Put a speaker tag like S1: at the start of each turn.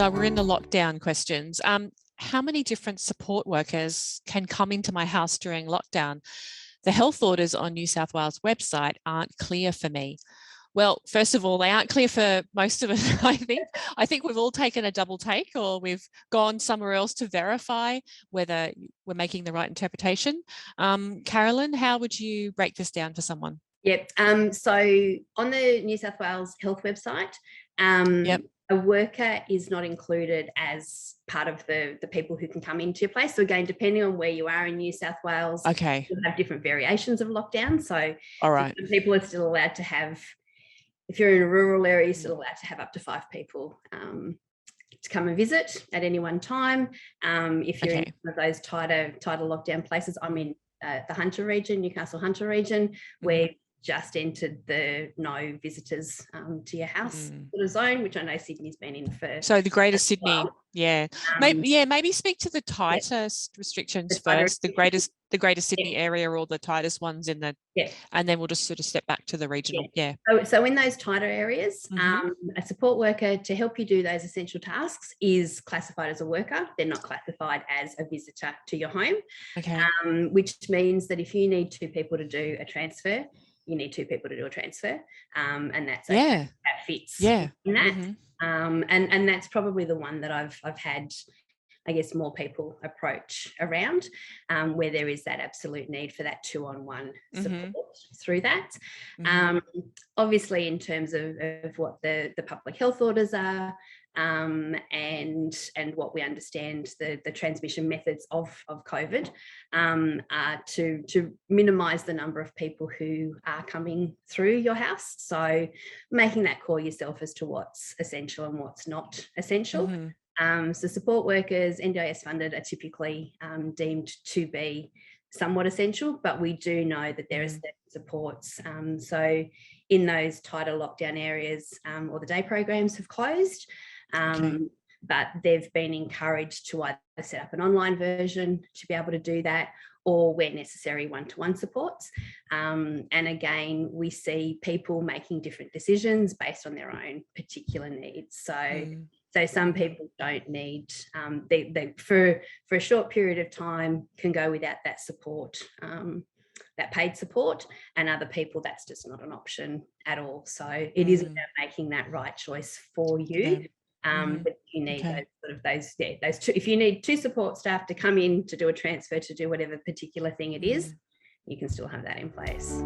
S1: So we're in the lockdown questions. How many different support workers can come into my house during lockdown? The health orders on New South Wales website aren't clear for me. Well, first of all, they aren't clear for most of us, I think. I think we've all taken a double take, or we've gone somewhere else to verify whether we're making the right interpretation. Carolyn, how would you break this down for someone?
S2: Yep. So on the New South Wales health website, a worker is not included as part of the people who can come into your place. So again, depending on where you are in New South Wales,
S1: Okay.
S2: you'll have different variations of lockdown. So
S1: all right,
S2: people are still allowed to have, if you're in a rural area, you're still allowed to have up to 5 people to come and visit at any one time. If you're in one of those tighter lockdown places, I'm in the Hunter region, Newcastle Hunter region, where just entered the no visitors to your house sort of zone, which I know Sydney's been in for.
S1: So the Greater Sydney, maybe speak to the tightest restrictions first. The Greater Sydney area, or the tightest ones in the, and then we'll just sort of step back to the regional.
S2: So in those tighter areas, a support worker to help you do those essential tasks is classified as a worker. They're not classified as a visitor to your home. Okay. Which means that if you need 2 people to do a transfer, you need 2 people to do a transfer, and that's that fits in that. And that's probably the one that I've had, I guess, more people approach around, where there is that absolute need for that 2-on-1 support through that. Obviously, in terms of what the public health orders are, and what we understand the transmission methods of COVID are to minimise the number of people who are coming through your house. So making that call yourself as to what's essential and what's not essential. So support workers, NDIS funded, are typically deemed to be somewhat essential, but we do know that there are supports. So in those tighter lockdown areas, or the day programs have closed, but they've been encouraged to either set up an online version to be able to do that, or where necessary, one-to-one supports. And again, we see people making different decisions based on their own particular needs. So some people don't need, they for a short period of time can go without that support, that paid support, and other people that's just not an option at all. So it is about making that right choice for you. But you need those 2. If you need 2 support staff to come in to do a transfer, to do whatever particular thing it is, you can still have that in place.